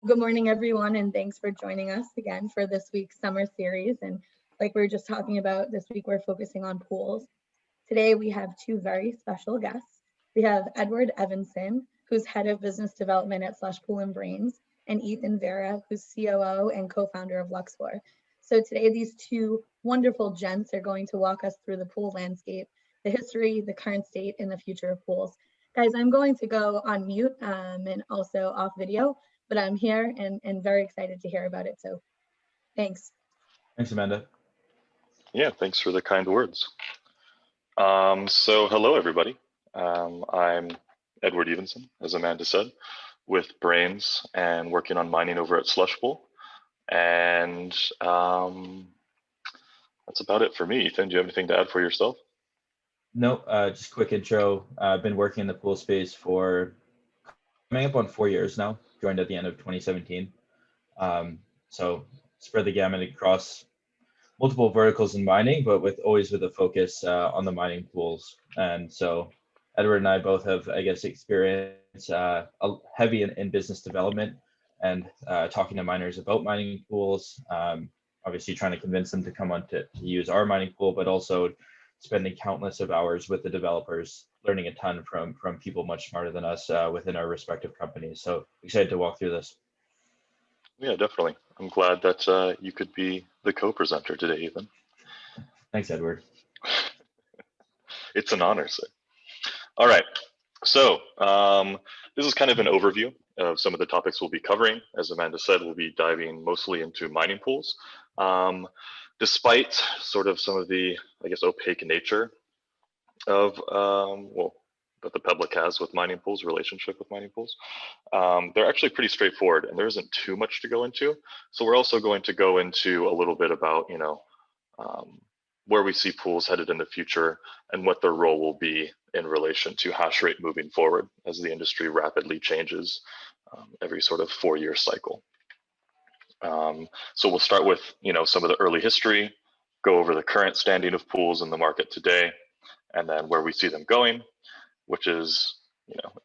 Good morning, everyone, and thanks for joining us again for this week's summer series. And like we were just talking about, this week we're focusing on pools. Today we have two very special guests. We have Edward Everson, who's head of business development at Slush Pool and Brains, and Ethan Vera, who's COO and co-founder of Luxor. So today these two wonderful gents are going to walk us through the pool landscape, the history, the current state, and the future of pools. Guys, I'm going to go on mute and also off video, but I'm here and very excited to hear about it. So thanks. Thanks, Amanda. Yeah, thanks for the kind words. So hello, everybody. I'm Edward Evenson, as Amanda said, with Brains and working on mining over at Slush Pool. And that's about it for me. Ethan, do you have anything to add for yourself? No, just quick intro. I've been working in the pool space for coming up on 4 years now, joined at the end of 2017. So spread the gamut across multiple verticals in mining, but always with a focus on the mining pools. And so Edward and I both have, I guess, experience heavy in business development and talking to miners about mining pools, obviously trying to convince them to come on to use our mining pool, but also spending countless of hours with the developers, learning a ton from people much smarter than us within our respective companies. So excited to walk through this. Yeah, definitely. I'm glad that you could be the co-presenter today, Ethan. Thanks, Edward. It's an honor, sir. All right. So this is kind of an overview of some of the topics we'll be covering. As Amanda said, we'll be diving mostly into mining pools. Despite sort of some of the, I guess, opaque nature of, that the public has with mining pools, relationship with mining pools, they're actually pretty straightforward and there isn't too much to go into. So we're also going to go into a little bit about, where we see pools headed in the future and what their role will be in relation to hash rate moving forward as the industry rapidly changes every sort of 4-year cycle. So we'll start with, some of the early history, go over the current standing of pools in the market today, and then where we see them going, which is,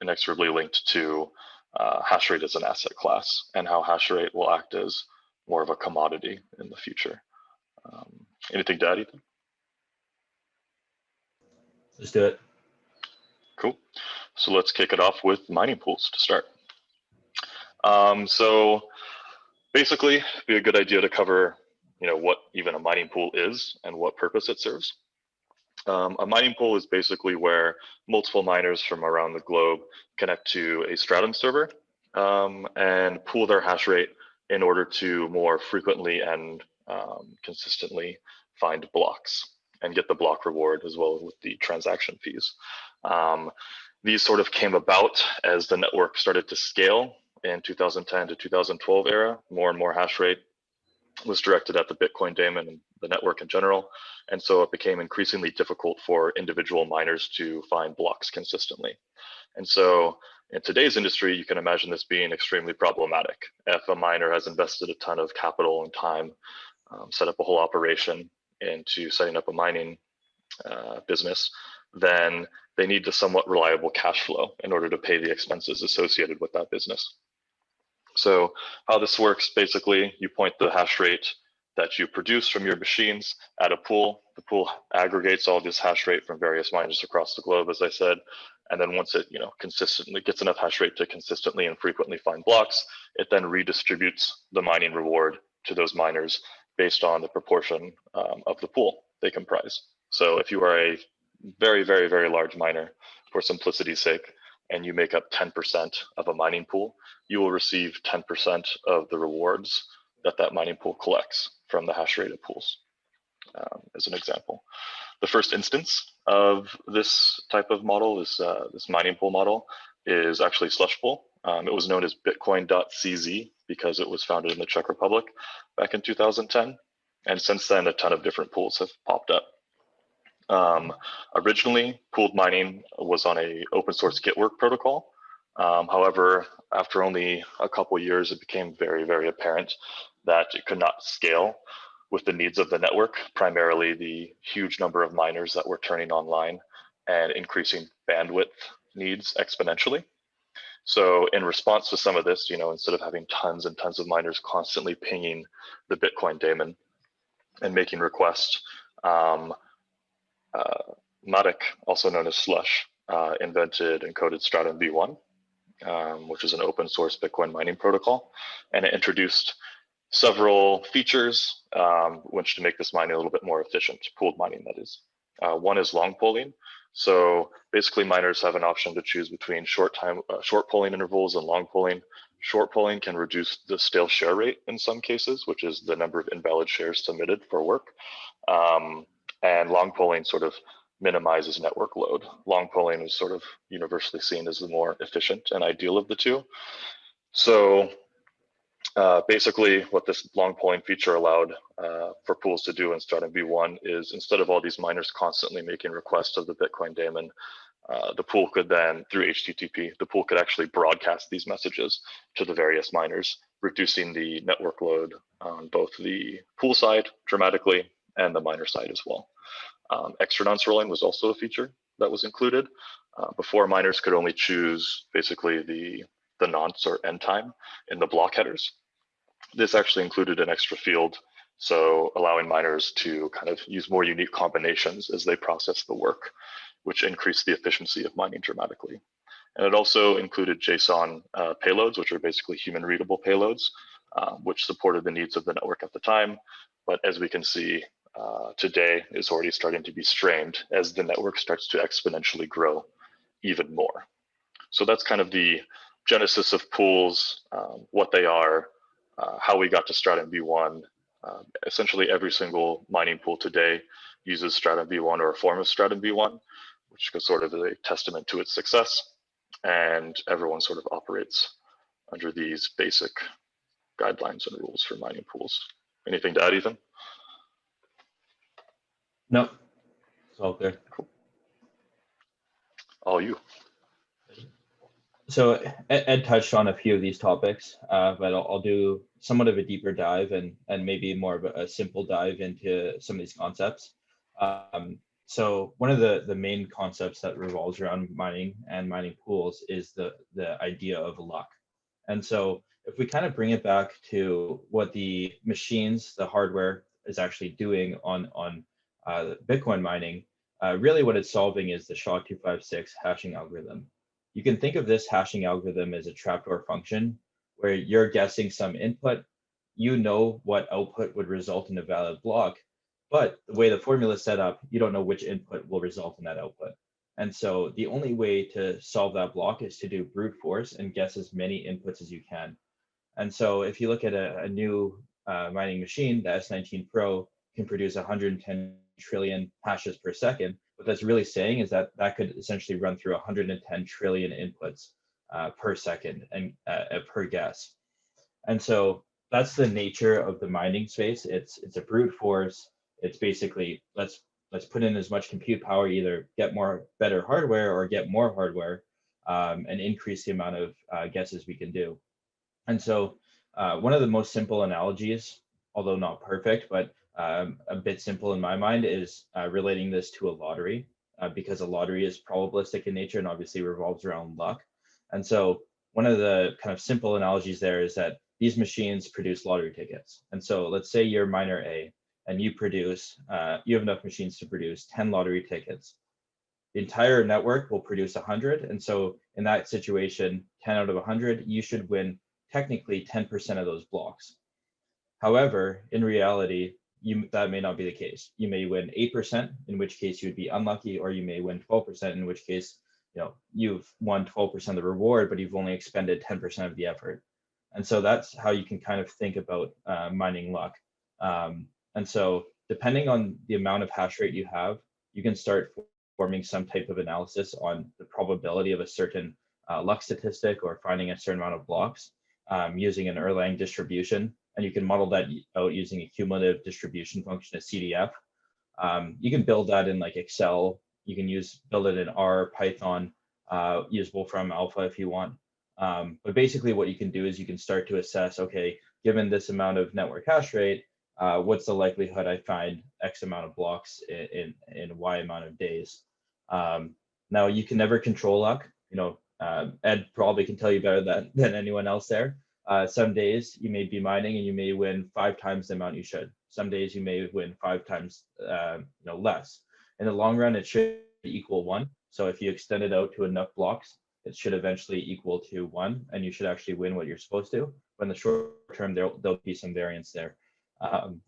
inexorably linked to hash rate as an asset class and how hash rate will act as more of a commodity in the future. Anything to add, Ethan? Let's do it. Cool. So let's kick it off with mining pools to start. So basically, it'd be a good idea to cover, what even a mining pool is and what purpose it serves. A mining pool is basically where multiple miners from around the globe connect to a Stratum server and pool their hash rate in order to more frequently and consistently find blocks and get the block reward as well with the transaction fees. These sort of came about as the network started to scale in 2010 to 2012 era. More and more hash rate was directed at the Bitcoin daemon and the network in general. And so it became increasingly difficult for individual miners to find blocks consistently. And so in today's industry, you can imagine this being extremely problematic. If a miner has invested a ton of capital and time, set up a whole operation into setting up a mining business, then they need a somewhat reliable cash flow in order to pay the expenses associated with that business. So how this works, basically, you point the hash rate that you produce from your machines at a pool. The pool aggregates all this hash rate from various miners across the globe, as I said. And then once it consistently gets enough hash rate to consistently and frequently find blocks, it then redistributes the mining reward to those miners based on the proportion of the pool they comprise. So if you are a very, very, very large miner, for simplicity's sake, and you make up 10% of a mining pool, you will receive 10% of the rewards that mining pool collects from the hash rate of pools, as an example. The first instance of this type of model, this mining pool model, is actually Slush Pool. It was known as Bitcoin.cz because it was founded in the Czech Republic back in 2010. And since then, a ton of different pools have popped up. Originally, pooled mining was on a open source Gitwork protocol. However, after only a couple years, it became very, very apparent that it could not scale with the needs of the network, primarily the huge number of miners that were turning online and increasing bandwidth needs exponentially. So in response to some of this, instead of having tons and tons of miners constantly pinging the Bitcoin daemon and making requests, Matic, also known as Slush, invented and coded Stratum v1, which is an open source Bitcoin mining protocol. And it introduced several features which to make this mining a little bit more efficient, pooled mining that is. One is long polling. So basically miners have an option to choose between short polling intervals and long polling. Short polling can reduce the stale share rate in some cases, which is the number of invalid shares submitted for work. And long polling sort of minimizes network load. Long polling is sort of universally seen as the more efficient and ideal of the two. So basically what this long polling feature allowed for pools to do in Stratum v1 is, instead of all these miners constantly making requests of the Bitcoin daemon, the pool could then, through HTTP, the pool could actually broadcast these messages to the various miners, reducing the network load on both the pool side dramatically and the miner side as well. Extra nonce rolling was also a feature that was included. Before, miners could only choose basically the nonce or end time in the block headers. This actually included an extra field, so allowing miners to kind of use more unique combinations as they process the work, which increased the efficiency of mining dramatically. And it also included JSON payloads, which are basically human readable payloads, which supported the needs of the network at the time. But as we can see, today is already starting to be strained as the network starts to exponentially grow even more. So that's kind of the genesis of pools, what they are, how we got to Stratum v1. Essentially every single mining pool today uses Stratum v1 or a form of Stratum v1, which is sort of a testament to its success. And everyone sort of operates under these basic guidelines and rules for mining pools. Anything to add, Ethan? No, it's all there. Cool. All you. So Ed touched on a few of these topics, but I'll do somewhat of a deeper dive and maybe more of a simple dive into some of these concepts. So one of the main concepts that revolves around mining and mining pools is the idea of luck. And so if we kind of bring it back to what the machines, the hardware is actually doing on Bitcoin mining, really what it's solving is the SHA-256 hashing algorithm. You can think of this hashing algorithm as a trapdoor function where you're guessing some input, you know what output would result in a valid block, but the way the formula is set up, you don't know which input will result in that output. And so the only way to solve that block is to do brute force and guess as many inputs as you can. And so if you look at a new mining machine, the S19 Pro can produce 110 trillion hashes per second. What that's really saying is that that could essentially run through 110 trillion inputs per second and per guess. And so that's the nature of the mining space. It's a brute force. It's basically let's put in as much compute power, either get better hardware or get more hardware, and increase the amount of guesses we can do. And so one of the most simple analogies, although not perfect, but a bit simple in my mind, is relating this to a lottery, because a lottery is probabilistic in nature and obviously revolves around luck. And so one of the kind of simple analogies there is that these machines produce lottery tickets. And so let's say you're miner A and you have enough machines to produce 10 lottery tickets. The entire network will produce 100. And so in that situation, 10 out of 100, you should win technically 10% of those blocks. However, in reality, that may not be the case. You may win 8%, in which case you would be unlucky, or you may win 12%, in which case you've won 12% of the reward, but you've only expended 10% of the effort. And so that's how you can kind of think about mining luck. And so depending on the amount of hash rate you have, you can start forming some type of analysis on the probability of a certain luck statistic or finding a certain amount of blocks using an Erlang distribution. And you can model that out using a cumulative distribution function, a CDF. You can build that in like Excel. You can build it in R, Python, use Wolfram Alpha if you want. But basically what you can do is you can start to assess, okay, given this amount of network hash rate, what's the likelihood I find X amount of blocks in Y amount of days? Now you can never control luck. Ed probably can tell you better than anyone else there. Some days you may be mining and you may win 5 times the amount you should. Some days you may win 5 times less. In the long run, it should equal 1. So if you extend it out to enough blocks, it should eventually equal to 1, and you should actually win what you're supposed to. But in the short term, there'll be some variance there.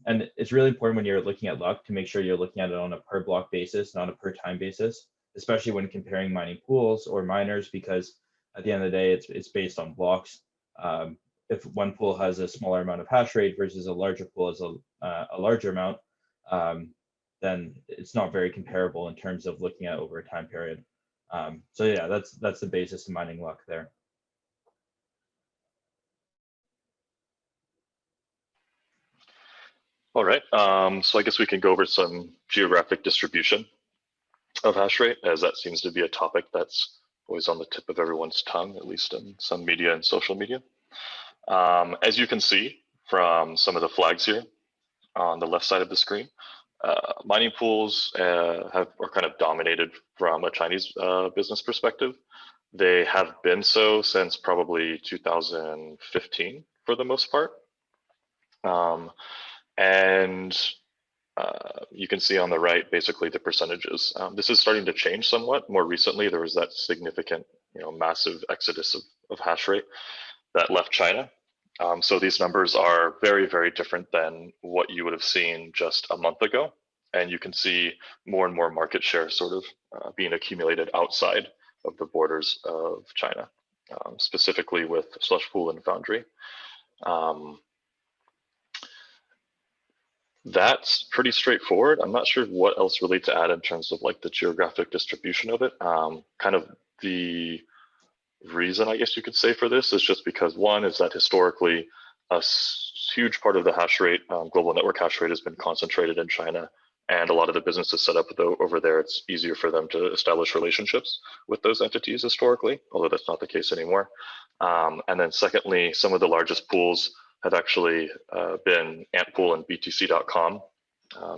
And it's really important when you're looking at luck to make sure you're looking at it on a per block basis, not a per time basis, especially when comparing mining pools or miners, because at the end of the day, it's based on blocks. If one pool has a smaller amount of hash rate versus a larger pool has a larger amount, then it's not very comparable in terms of looking at over a time period. So yeah, that's the basis of mining luck there. All right, so I guess we can go over some geographic distribution of hash rate, as that seems to be a topic that's always on the tip of everyone's tongue, at least in some media and social media. As you can see from some of the flags here on the left side of the screen, mining pools are kind of dominated from a Chinese business perspective. They have been so since probably 2015 for the most part. You can see on the right, basically the percentages. This is starting to change somewhat. More recently, there was that significant, massive exodus of hash rate that left China. So these numbers are very, very different than what you would have seen just a month ago. And you can see more and more market share sort of being accumulated outside of the borders of China, specifically with Slush Pool and Foundry. That's pretty straightforward. I'm not sure what else really to add in terms of like the geographic distribution of it. Kind of the reason, I guess you could say, for this is just because one is that historically a huge part of the hash rate, global network hash rate, has been concentrated in China, and a lot of the businesses set up over there, it's easier for them to establish relationships with those entities historically, although that's not the case anymore. And then secondly, some of the largest pools have actually been Antpool and BTC.com,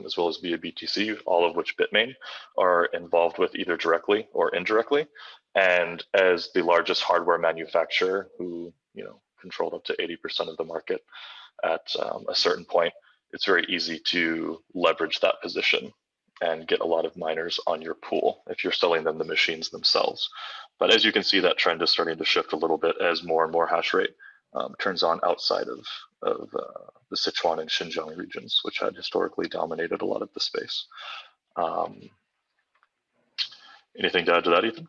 as well as via BTC, all of which Bitmain are involved with either directly or indirectly. And as the largest hardware manufacturer, who controlled up to 80% of the market at a certain point, it's very easy to leverage that position and get a lot of miners on your pool if you're selling them the machines themselves. But as you can see, that trend is starting to shift a little bit as more and more hash rate turns on outside of the Sichuan and Xinjiang regions, which had historically dominated a lot of the space. Anything to add to that, Ethan?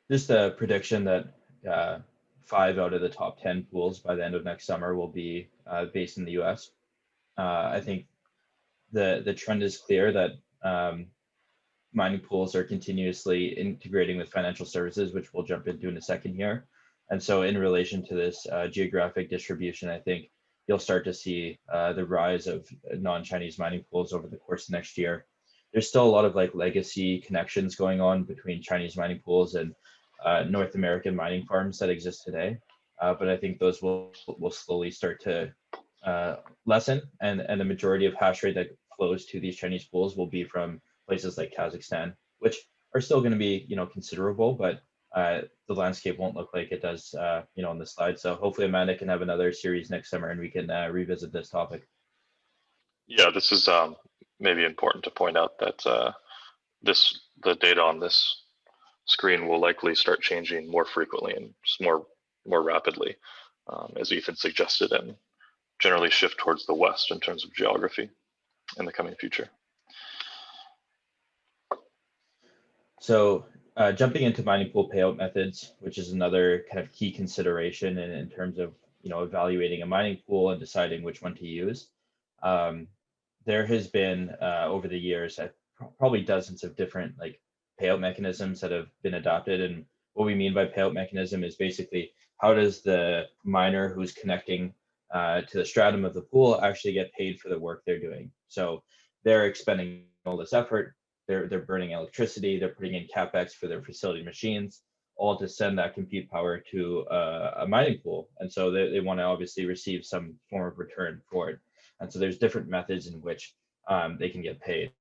Just a prediction that 5 out of the top 10 pools by the end of next summer will be based in the US. I think the trend is clear that mining pools are continuously integrating with financial services, which we'll jump into in a second here. And so in relation to this geographic distribution, I think you'll start to see the rise of non-Chinese mining pools over the course of next year. There's still a lot of like legacy connections going on between Chinese mining pools and North American mining farms that exist today. But I think those will slowly start to lessen, and the majority of hash rate that flows to these Chinese pools will be from places like Kazakhstan, which are still going to be considerable, but the landscape won't look like it does on the slide. So hopefully Amanda can have another series next summer and we can revisit this topic. Yeah, this is maybe important to point out that the data on this screen will likely start changing more frequently and more rapidly, as Ethan suggested, and generally shift towards the west in terms of geography in the coming future. So jumping into mining pool payout methods, which is another kind of key consideration in terms of evaluating a mining pool and deciding which one to use. There has been over the years probably dozens of different like payout mechanisms that have been adopted. And what we mean by payout mechanism is basically how does the miner who's connecting to the stratum of the pool actually get paid for the work they're doing. So they're expending all this effort, they're burning electricity, they're putting in capex for their facility machines, all to send that compute power to a mining pool. And so they want to obviously receive some form of return for it. And so there's different methods in which they can get paid.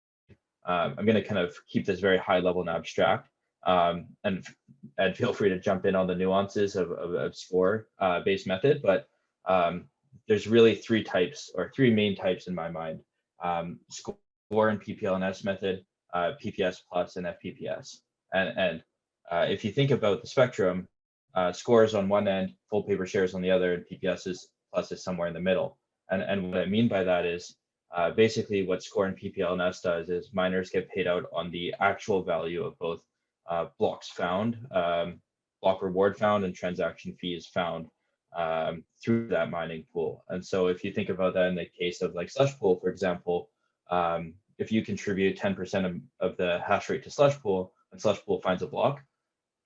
I'm going to kind of keep this very high level and abstract, And feel free to jump in on the nuances of score based method, but there's really three main types in my mind: score and PPLNS method, PPS plus, and FPPS. And if you think about the spectrum, scores on one end, full paper shares on the other, and PPS plus is somewhere in the middle. And what I mean by that is basically what score and PPLNS does is miners get paid out on the actual value of both blocks found, block reward found, and transaction fees found through that mining pool. And so if you think about that in the case of like slush pool, for example, if you contribute 10% of the hash rate to slush pool and slush pool finds a block,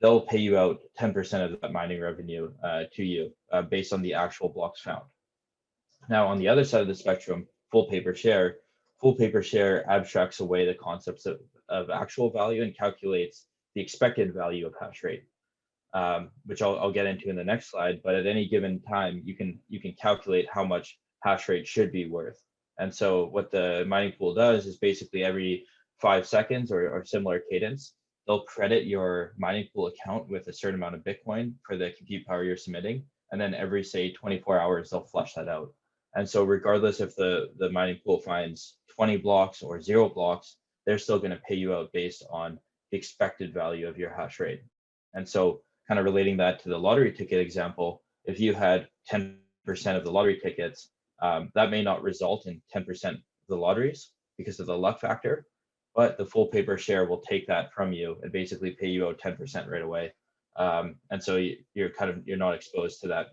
they'll pay you out 10% of that mining revenue to you based on the actual blocks found. Now, on the other side of the spectrum, full paper share abstracts away the concepts of actual value and calculates the expected value of hash rate, which I'll get into in the next slide. But at any given time, you can calculate how much hash rate should be worth. And so what the mining pool does is basically every 5 seconds or similar cadence, they'll credit your mining pool account with a certain amount of Bitcoin for the compute power you're submitting. And then every, say, 24 hours, they'll flush that out. And so regardless if the mining pool finds 20 blocks or 0 blocks, they're still going to pay you out based on the expected value of your hash rate. And so kind of relating that to the lottery ticket example, if you had 10% of the lottery tickets, that may not result in 10% of the lotteries because of the luck factor, but the full paper share will take that from you and basically pay you out 10% right away. And so you're not exposed to that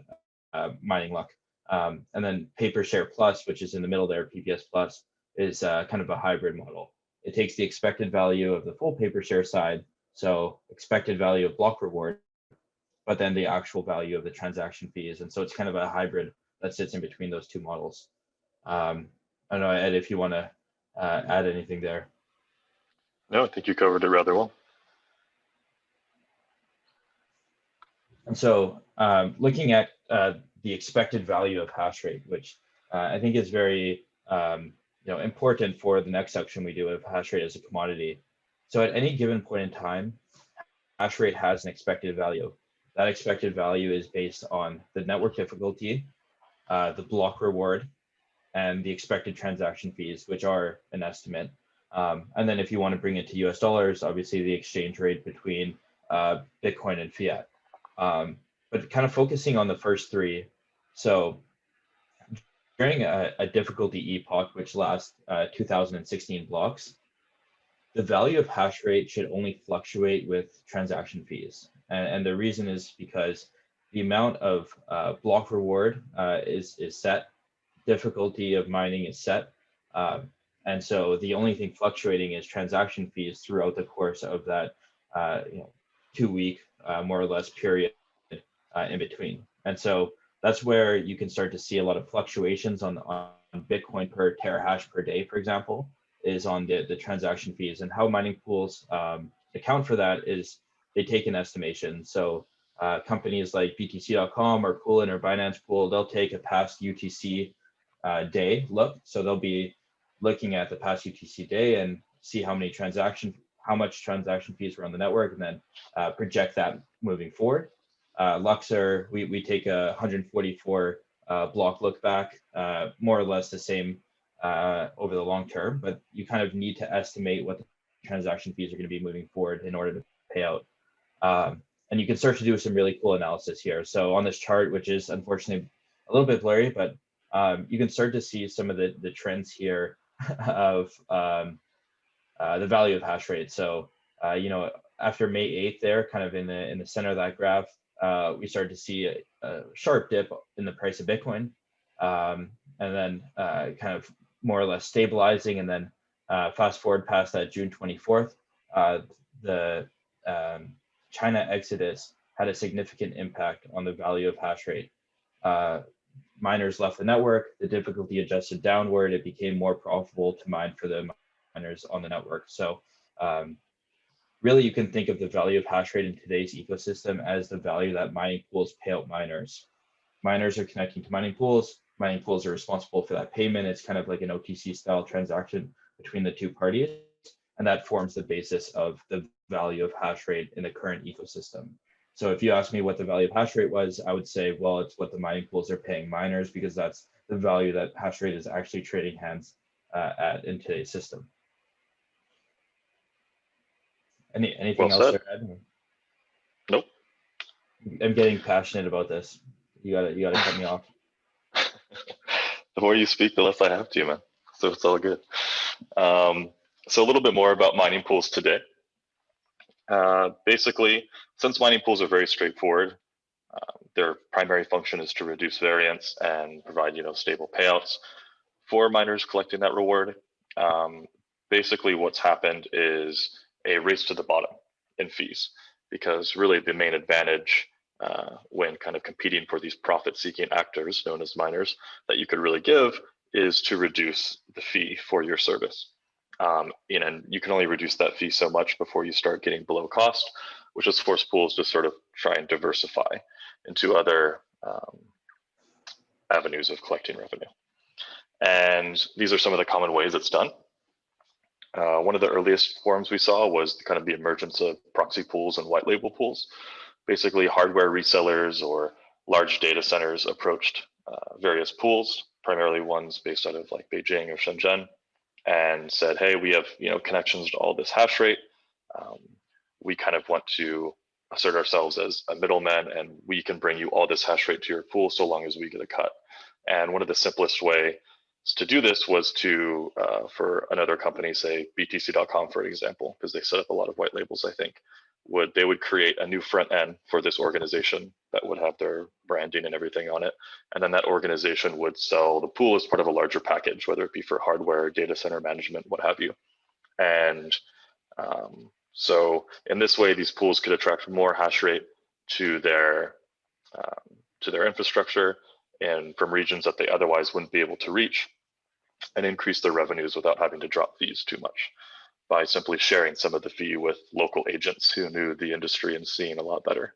mining luck. And then paper share plus, which is in the middle there, PPS plus, is kind of a hybrid model. It takes the expected value of the full paper share side, so expected value of block reward, but then the actual value of the transaction fees. And so it's kind of a hybrid that sits in between those two models. I don't know, Ed, if you want to add anything there. No, I think you covered it rather well. And so looking at the expected value of hash rate, which I think is very important for the next section we do of hash rate as a commodity. So at any given point in time, hash rate has an expected value. That expected value is based on the network difficulty, the block reward, and the expected transaction fees, which are an estimate. And then if you want to bring it to US dollars, obviously the exchange rate between Bitcoin and fiat. But kind of focusing on the first three. So during a difficulty epoch, which lasts 2016 blocks, the value of hash rate should only fluctuate with transaction fees. And the reason is because the amount of block reward is set, difficulty of mining is set. And so the only thing fluctuating is transaction fees throughout the course of that 2-week, more or less, period in between. And so that's where you can start to see a lot of fluctuations on Bitcoin per terahash per day, for example, is on the transaction fees. And how mining pools account for that is they take an estimation. So companies like BTC.com or Poolin or Binance Pool, they'll take a past UTC day look. So they'll be looking at the past UTC day and see how much transaction fees were on the network, and then project that moving forward. Luxor, we take a 144 block look back, more or less the same over the long term, but you kind of need to estimate what the transaction fees are going to be moving forward in order to pay out. And you can start to do some really cool analysis here. So on this chart, which is unfortunately a little bit blurry, but you can start to see some of the trends here of the value of hash rate. So after May 8th there, kind of in the center of that graph, we started to see a sharp dip in the price of Bitcoin, and then kind of more or less stabilizing. And then fast forward past that June 24th, the China exodus had a significant impact on the value of hash rate. Miners left the network, the difficulty adjusted downward, it became more profitable to mine for the miners on the network. So really, you can think of the value of hash rate in today's ecosystem as the value that mining pools pay out miners. Miners are connecting to mining pools are responsible for that payment. It's kind of like an OTC style transaction between the two parties, and that forms the basis of the value of hash rate in the current ecosystem. So if you ask me what the value of hash rate was, I would say, well, it's what the mining pools are paying miners, because that's the value that hash rate is actually trading hands at in today's system. Anything Well else said. there, Ed? Nope. I'm getting passionate about this. You gotta cut me off. The more you speak, the less I have to, man. So it's all good. So a little bit more about mining pools today. Basically, since mining pools are very straightforward, their primary function is to reduce variance and provide, stable payouts for miners collecting that reward. Basically, what's happened is a race to the bottom in fees, because really the main advantage when kind of competing for these profit-seeking actors known as miners that you could really give is to reduce the fee for your service. And you can only reduce that fee so much before you start getting below cost, which has forced pools to sort of try and diversify into other avenues of collecting revenue. And these are some of the common ways it's done. One of the earliest forms we saw was kind of the emergence of proxy pools and white label pools. Basically, hardware resellers or large data centers approached various pools, primarily ones based out of like Beijing or Shenzhen, and said, hey, we have connections to all this hash rate. We kind of want to assert ourselves as a middleman, and we can bring you all this hash rate to your pool so long as we get a cut. And one of the simplest ways to do this was to, for another company, say BTC.com, for example, because they set up a lot of white labels, I think, they would create a new front end for this organization that would have their branding and everything on it. And then that organization would sell the pool as part of a larger package, whether it be for hardware, data center management, what have you. And so in this way, these pools could attract more hash rate to their infrastructure and from regions that they otherwise wouldn't be able to reach, and increase their revenues without having to drop fees too much by simply sharing some of the fee with local agents who knew the industry and scene a lot better.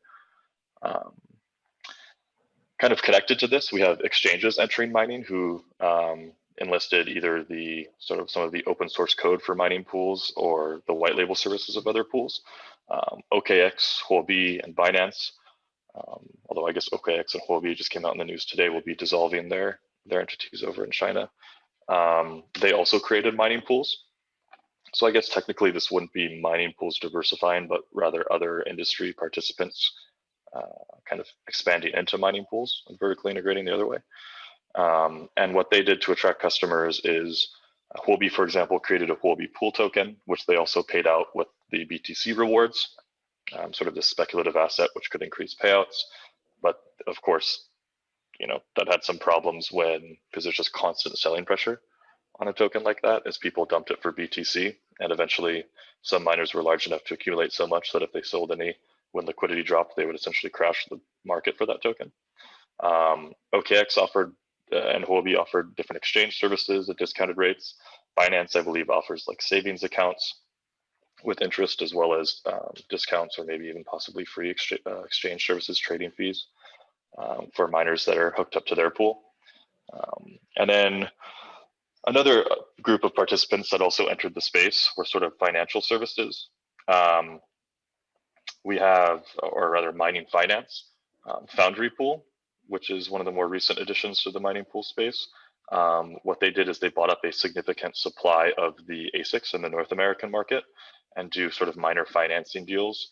Kind of connected to this, we have exchanges entering mining who enlisted either the sort of some of the open source code for mining pools or the white label services of other pools. OKX, Huobi, and Binance, although I guess OKX and Huobi just came out in the news today, will be dissolving their entities over in China. They also created mining pools. So I guess technically this wouldn't be mining pools diversifying, but rather other industry participants kind of expanding into mining pools and vertically integrating the other way. And what they did to attract customers is Huobi, for example, created a Huobi pool token, which they also paid out with the BTC rewards, sort of this speculative asset, which could increase payouts. But of course, that had some problems because there's just constant selling pressure on a token like that as people dumped it for BTC. And eventually some miners were large enough to accumulate so much that if they sold any when liquidity dropped, they would essentially crash the market for that token. OKX offered and Huobi offered different exchange services at discounted rates. Binance, I believe, offers like savings accounts with interest, as well as discounts or maybe even possibly free exchange services trading fees for miners that are hooked up to their pool. And then another group of participants that also entered the space were sort of financial services. We have, or rather mining finance, Foundry Pool, which is one of the more recent additions to the mining pool space. What they did is they bought up a significant supply of the ASICs in the North American market and do sort of miner financing deals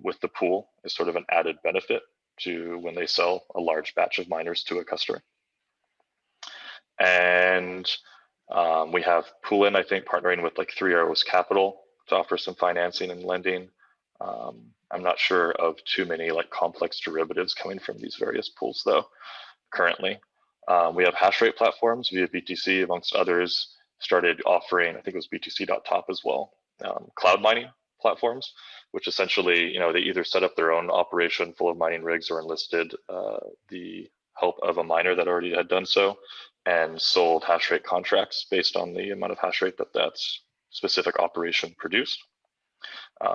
with the pool as sort of an added benefit to when they sell a large batch of miners to a customer. And we have Poolin, I think, partnering with like 3 Arrows Capital to offer some financing and lending. I'm not sure of too many like complex derivatives coming from these various pools though, currently. We have hash rate platforms via BTC, amongst others, started offering, I think it was BTC.top as well, cloud mining platforms, which essentially, they either set up their own operation full of mining rigs or enlisted the help of a miner that already had done so and sold hash rate contracts based on the amount of hash rate that specific operation produced.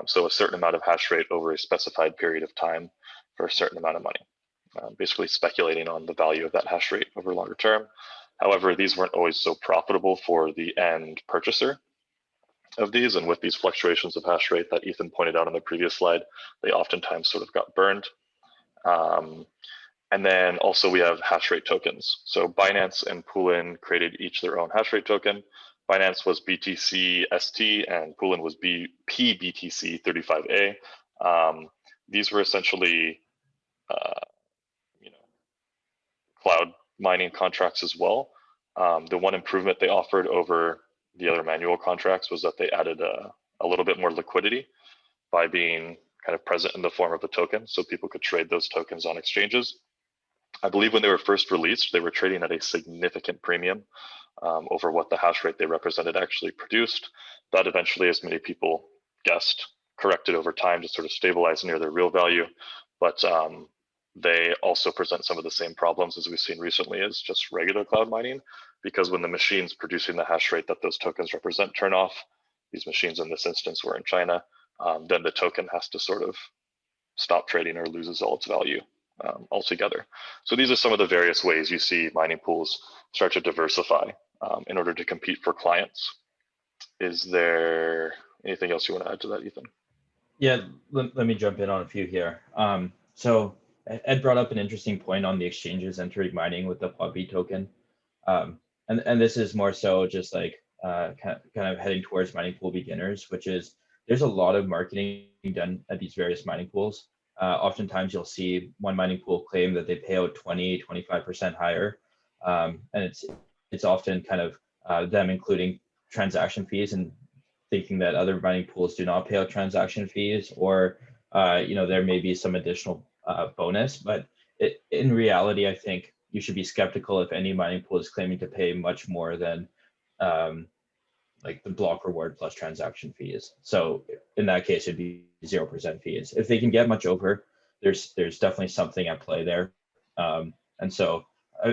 So a certain amount of hash rate over a specified period of time for a certain amount of money, basically speculating on the value of that hash rate over longer term. However, these weren't always so profitable for the end purchaser. of these. And with these fluctuations of hash rate that Ethan pointed out on the previous slide, they oftentimes sort of got burned. And then also we have hash rate tokens. So Binance and Poolin created each their own hash rate token. Binance was BTC ST and Poolin was PBTC 35A. These were essentially, cloud mining contracts as well. The one improvement they offered over the other manual contracts was that they added a little bit more liquidity by being kind of present in the form of a token, so people could trade those tokens on exchanges. I believe when they were first released, they were trading at a significant premium over what the hash rate they represented actually produced. That eventually, as many people guessed, corrected over time to sort of stabilize near their real value. But they also present some of the same problems as we've seen recently as just regular cloud mining, because when the machines producing the hash rate that those tokens represent turn off, these machines in this instance were in China, then the token has to sort of stop trading or loses all its value altogether. So these are some of the various ways you see mining pools start to diversify in order to compete for clients. Is there anything else you want to add to that, Ethan? Yeah, let me jump in on a few here. So Ed brought up an interesting point on the exchanges entering mining with the POV token. And this is more so just like kind of heading towards mining pool beginners, which is there's a lot of marketing done at these various mining pools. Oftentimes you'll see one mining pool claim that they pay out 20-25% higher. And it's often kind of them including transaction fees and thinking that other mining pools do not pay out transaction fees, or there may be some additional bonus. But in reality, I think you should be skeptical if any mining pool is claiming to pay much more than like the block reward plus transaction fees. So in that case, it'd be 0% fees. If they can get much over, there's definitely something at play there. And so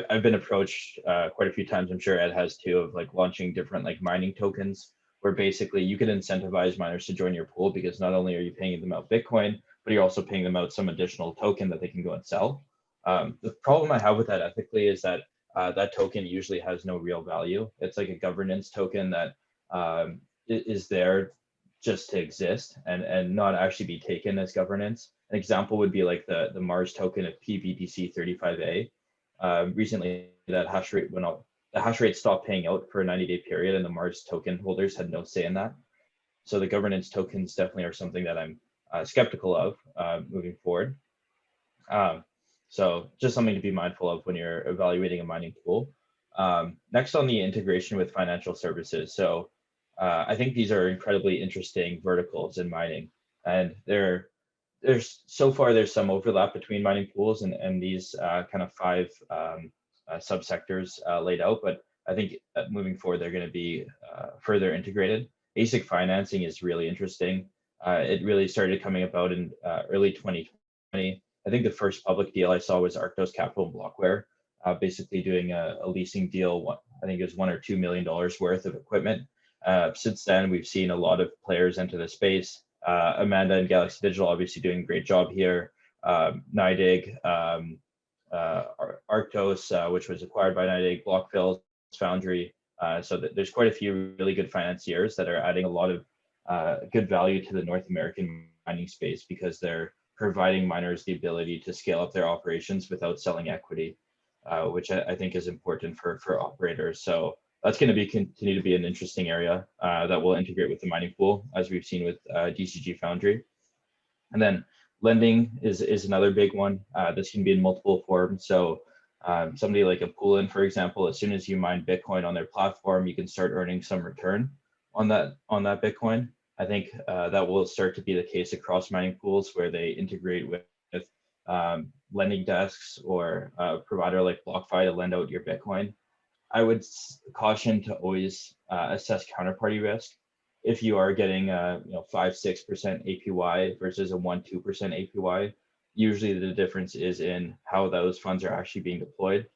I've been approached quite a few times, I'm sure Ed has too, of like launching different like mining tokens, where basically you could incentivize miners to join your pool, because not only are you paying them out Bitcoin, but you're also paying them out some additional token that they can go and sell. The problem I have with that ethically is that that token usually has no real value. It's like a governance token that is there just to exist and not actually be taken as governance. An example would be like the Mars token of PBTC 35A. Recently, that hash rate went up. The hash rate stopped paying out for a 90-day period, and the Mars token holders had no say in that. So the governance tokens definitely are something that I'm skeptical of moving forward. So just something to be mindful of when you're evaluating a mining pool. Next on the integration with financial services. So I think these are incredibly interesting verticals in mining, and there's some overlap between mining pools and these kind of 5 subsectors laid out, but I think moving forward they're going to be further integrated. ASIC financing is really interesting. It really started coming about in early 2020. I think the first public deal I saw was Arctos Capital and Blockware, basically doing a leasing deal. I think it was $1 or $2 million worth of equipment. Since then, we've seen a lot of players enter the space. Amanda and Galaxy Digital obviously doing a great job here. NYDIG, Arctos, which was acquired by NYDIG, Blockfill, Foundry. So there's quite a few really good financiers that are adding a lot of good value to the North American mining space, because they're providing miners the ability to scale up their operations without selling equity, which I think is important for operators. So that's going to continue to be an interesting area that will integrate with the mining pool, as we've seen with DCG Foundry. And then lending is another big one. This can be in multiple forms. So somebody like a Poolin, for example, as soon as you mine Bitcoin on their platform, you can start earning some return on that Bitcoin. I think that will start to be the case across mining pools, where they integrate with lending desks or a provider like BlockFi to lend out your Bitcoin. I would caution to always assess counterparty risk. If you are getting 5-6% APY versus a 1-2% APY, usually the difference is in how those funds are actually being deployed.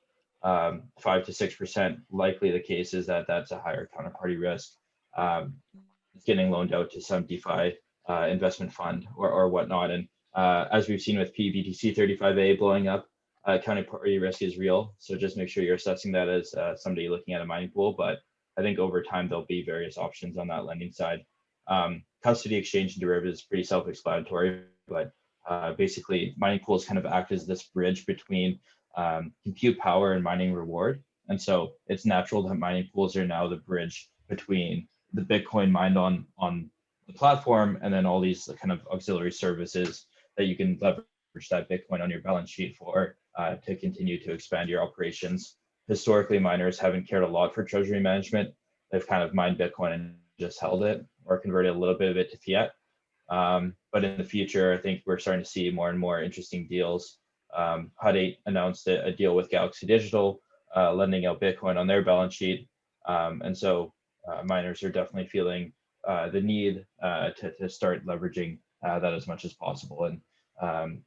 5 to 6%, likely the case is that that's a higher counterparty risk. It's getting loaned out to some DeFi investment fund or whatnot. And as we've seen with PBTC 35A blowing up, counterparty risk is real. So just make sure you're assessing that as somebody looking at a mining pool. But I think over time, there'll be various options on that lending side. Custody, exchange, and derivatives is pretty self-explanatory, but basically mining pools kind of act as this bridge between compute power and mining reward. And so it's natural that mining pools are now the bridge between the Bitcoin mined on the platform and then all these kind of auxiliary services that you can leverage that Bitcoin on your balance sheet for to continue to expand your operations. Historically, miners haven't cared a lot for treasury management. They've kind of mined Bitcoin and just held it or converted a little bit of it to fiat. But in the future, I think we're starting to see more and more interesting deals. Hut 8 announced a deal with Galaxy Digital, lending out Bitcoin on their balance sheet. And so miners are definitely feeling the need to start leveraging that as much as possible. And I'm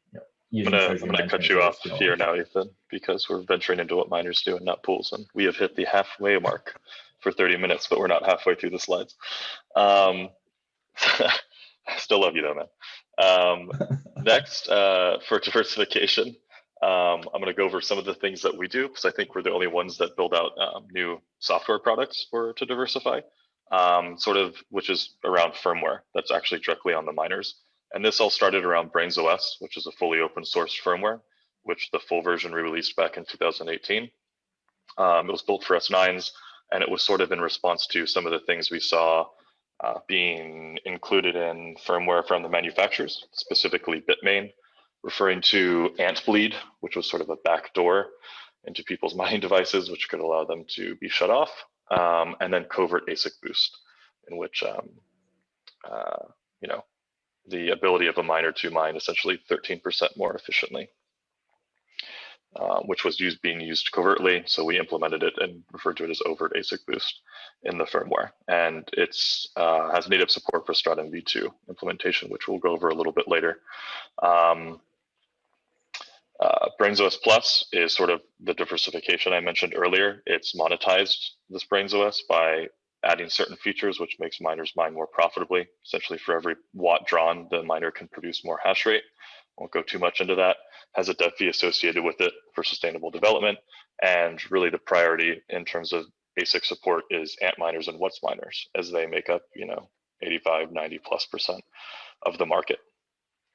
gonna cut you off here now, Ethan, because we're venturing into what miners do and not pools, and we have hit the halfway mark for 30 minutes, but we're not halfway through the slides. I still love you though, man. Next, for diversification, I'm going to go over some of the things that we do, because I think we're the only ones that build out new software products to diversify, which is around firmware that's actually directly on the miners. And this all started around Brains OS, which is a fully open source firmware, which the full version re-released back in 2018. It was built for S9s, and it was sort of in response to some of the things we saw being included in firmware from the manufacturers, specifically Bitmain, referring to Antbleed, which was sort of a backdoor into people's mining devices, which could allow them to be shut off, and then Covert ASIC Boost, in which the ability of a miner to mine essentially 13% more efficiently, which was being used covertly. So we implemented it and referred to it as Overt ASIC Boost in the firmware. And it's has native support for Stratum v2 implementation, which we'll go over a little bit later. BrainsOS Plus is sort of the diversification I mentioned earlier. It's monetized this BrainsOS by adding certain features, which makes miners mine more profitably. Essentially, for every watt drawn, the miner can produce more hash rate. Won't go too much into that. Has a dev fee associated with it for sustainable development. And really the priority in terms of basic support is Ant miners and What's miners, as they make up, 85, 90+% of the market.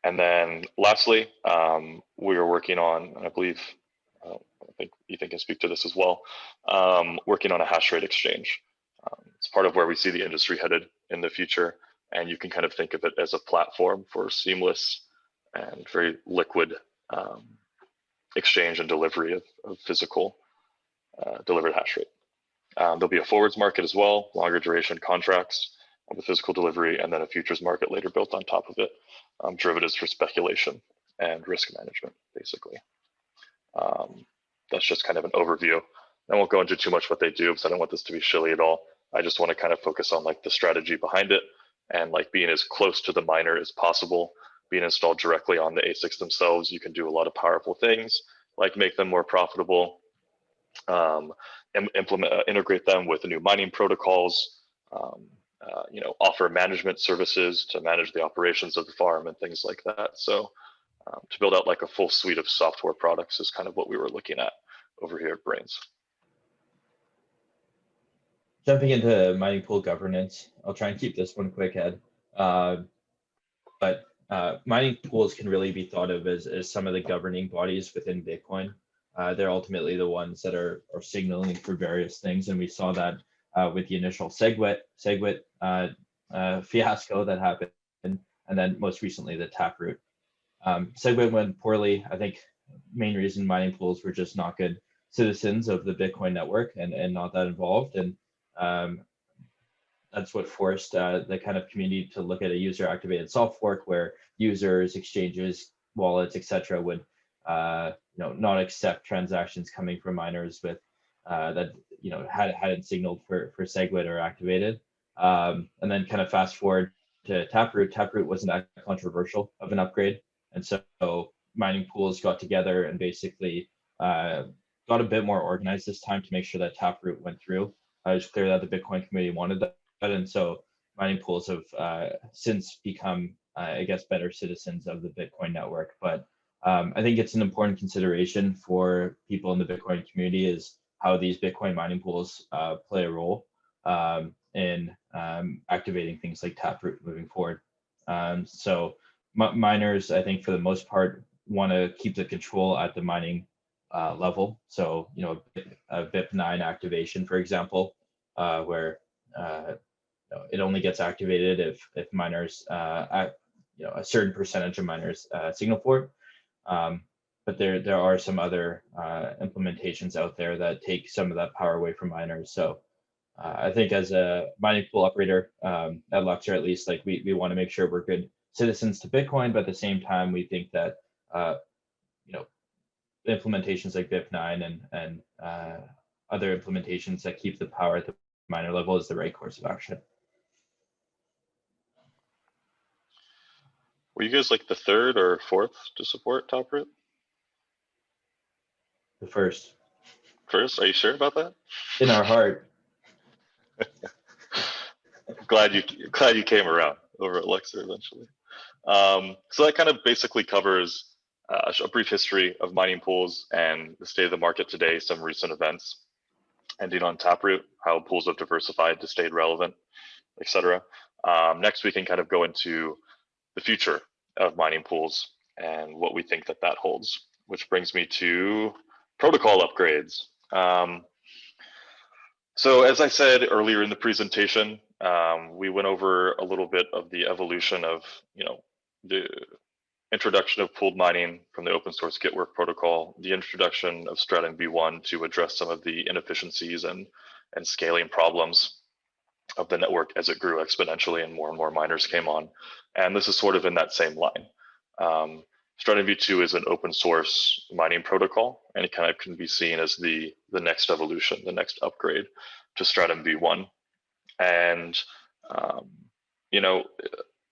And then lastly, we are working on, and I believe, I think Ethan can speak to this as well, working on a hash rate exchange. It's part of where we see the industry headed in the future. And you can kind of think of it as a platform for seamless and very liquid exchange and delivery of physical delivered hash rate. There'll be a forwards market as well, longer duration contracts with physical delivery, and then a futures market later built on top of it. Derivatives for speculation and risk management, basically. That's just kind of an overview. I won't go into too much what they do, because I don't want this to be shilly at all. I just want to kind of focus on like the strategy behind it, and like being as close to the miner as possible. Being installed directly on the ASICs themselves, you can do a lot of powerful things, like make them more profitable, integrate them with the new mining protocols, offer management services to manage the operations of the farm and things like that. So to build out like a full suite of software products is kind of what we were looking at over here at Brains. Jumping into mining pool governance, I'll try and keep this one quick, Ed. But mining pools can really be thought of as some of the governing bodies within Bitcoin. They're ultimately the ones that are signaling for various things, and we saw that with the initial SegWit fiasco that happened, and then most recently the Taproot. SegWit went poorly. I think main reason mining pools were just not good citizens of the Bitcoin network and not that involved, and that's what forced the kind of community to look at a user-activated soft fork where users, exchanges, wallets, etc., would not accept transactions coming from miners with that hadn't signaled for SegWit or activated. And then kind of fast forward to Taproot. Taproot wasn't that controversial of an upgrade, and so mining pools got together and basically got a bit more organized this time to make sure that Taproot went through. It was clear that the Bitcoin community wanted that, and so mining pools have since become, I guess, better citizens of the Bitcoin network. But I think it's an important consideration for people in the Bitcoin community is how these Bitcoin mining pools play a role. in activating things like Taproot moving forward. So miners, I think for the most part, want to keep the control at the mining level. So, a BIP9 activation, for example, where it only gets activated if miners, a certain percentage of miners signal for it. But there are some other implementations out there that take some of that power away from miners. So I think as a mining pool operator at Luxor, at least, like we want to make sure we're good citizens to Bitcoin, but at the same time, we think that implementations like BIP9 and other implementations that keep the power at the miner level is the right course of action. Were you guys like the third or fourth to support Taproot? The first. First, are you sure about that? In our heart. glad you came around over at Luxor eventually. So that kind of basically covers a brief history of mining pools and the state of the market today, some recent events, ending on Taproot, how pools have diversified to stay relevant, etc. Next, we can kind of go into the future of mining pools and what we think that holds, which brings me to protocol upgrades. So as I said earlier in the presentation, we went over a little bit of the evolution of, the introduction of pooled mining from the open source Gitwork protocol, the introduction of Stratum v1 to address some of the inefficiencies and scaling problems of the network as it grew exponentially and more miners came on. And this is sort of in that same line. Stratum v2 is an open source mining protocol, and it kind of can be seen as the next evolution, the next upgrade to Stratum v1. And,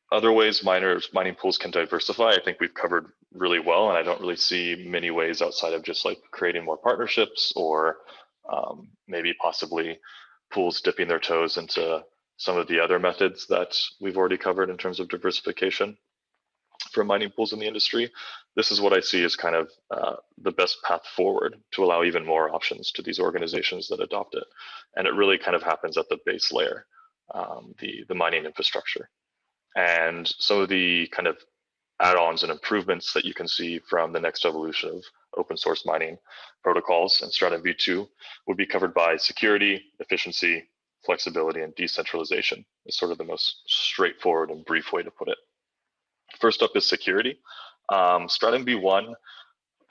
other ways mining pools can diversify, I think we've covered really well, and I don't really see many ways outside of just like creating more partnerships or maybe possibly pools dipping their toes into some of the other methods that we've already covered in terms of diversification for mining pools in the industry. This is what I see as kind of the best path forward to allow even more options to these organizations that adopt it. And it really kind of happens at the base layer, the mining infrastructure. And some of the kind of add-ons and improvements that you can see from the next evolution of open source mining protocols and Stratum v2 would be covered by security, efficiency, flexibility, and decentralization. Is sort of the most straightforward and brief way to put it. First up is security. Stratum v1,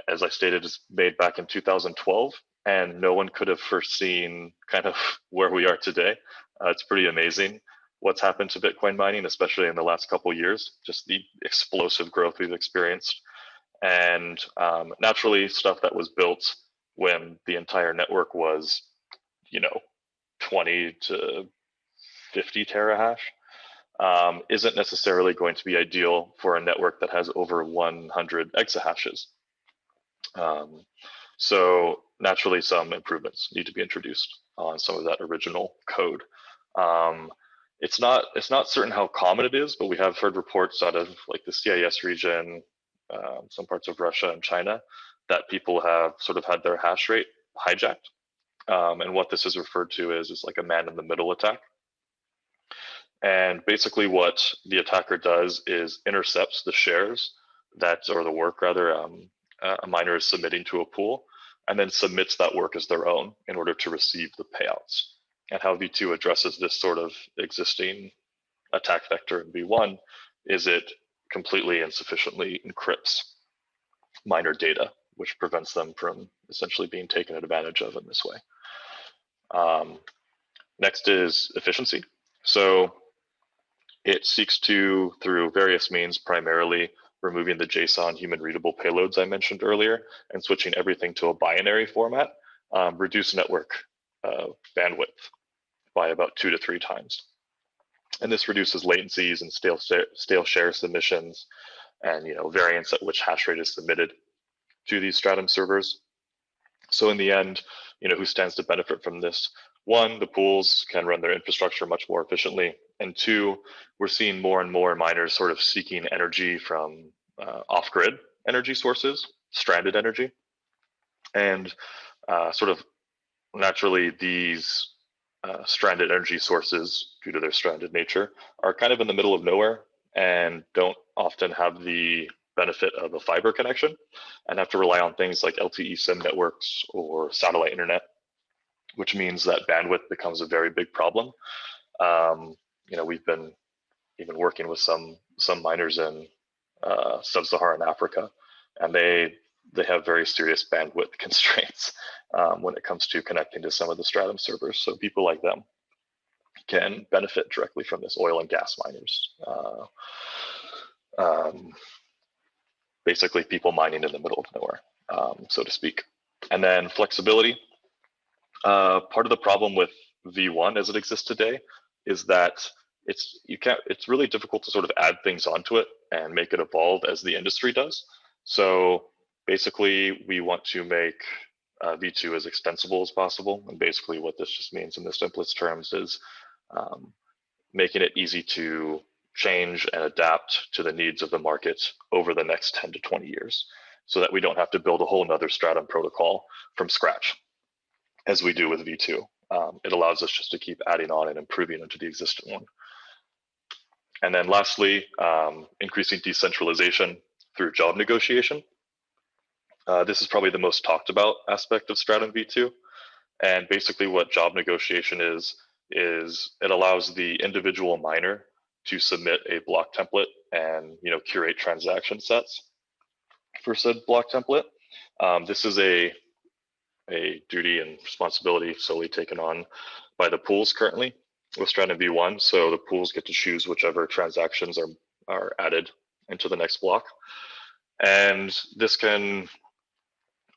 as I stated, is made back in 2012, and no one could have foreseen kind of where we are today. It's pretty amazing what's happened to Bitcoin mining, especially in the last couple of years, just the explosive growth we've experienced. And naturally, stuff that was built when the entire network was, 20 to 50 terahash, isn't necessarily going to be ideal for a network that has over 100 exahashes. So naturally, some improvements need to be introduced on some of that original code. It's not certain how common it is, but we have heard reports out of like the CIS region, some parts of Russia and China, that people have sort of had their hash rate hijacked. And what this is referred to is like a man-in-the-middle attack. And basically what the attacker does is intercepts the shares or the work rather, a miner is submitting to a pool, and then submits that work as their own in order to receive the payouts. And how V2 addresses this sort of existing attack vector in V1 is it completely and sufficiently encrypts miner data, which prevents them from essentially being taken advantage of in this way. Next is efficiency. So it seeks to, through various means, primarily removing the JSON human readable payloads I mentioned earlier and switching everything to a binary format, reduce network bandwidth by about 2 to 3 times. And this reduces latencies and stale share submissions and variance at which hash rate is submitted to these Stratum servers. So in the end, who stands to benefit from this? 1, the pools can run their infrastructure much more efficiently. And 2, we're seeing more and more miners sort of seeking energy from off-grid energy sources, stranded energy. And sort of naturally, these stranded energy sources, due to their stranded nature, are kind of in the middle of nowhere and don't often have the benefit of a fiber connection and have to rely on things like LTE SIM networks or satellite internet, which means that bandwidth becomes a very big problem. We've been even working with some miners in sub-Saharan Africa, and they have very serious bandwidth constraints when it comes to connecting to some of the Stratum servers. So people like them can benefit directly from this, oil and gas miners. Basically people mining in the middle of nowhere, so to speak. And then flexibility. Part of the problem with V1 as it exists today is that it's really difficult to sort of add things onto it and make it evolve as the industry does. So basically we want to make V2 as extensible as possible. And basically what this just means in the simplest terms is making it easy to change and adapt to the needs of the market over the next 10 to 20 years, so that we don't have to build a whole nother Stratum protocol from scratch as we do with V2. It allows us just to keep adding on and improving into the existing one. And then lastly, increasing decentralization through job negotiation. This is probably the most talked about aspect of Stratum V2. And basically what job negotiation is it allows the individual miner to submit a block template and curate transaction sets for said block template. This is a duty and responsibility solely taken on by the pools currently with Stratum V1. So the pools get to choose whichever transactions are added into the next block. And this can,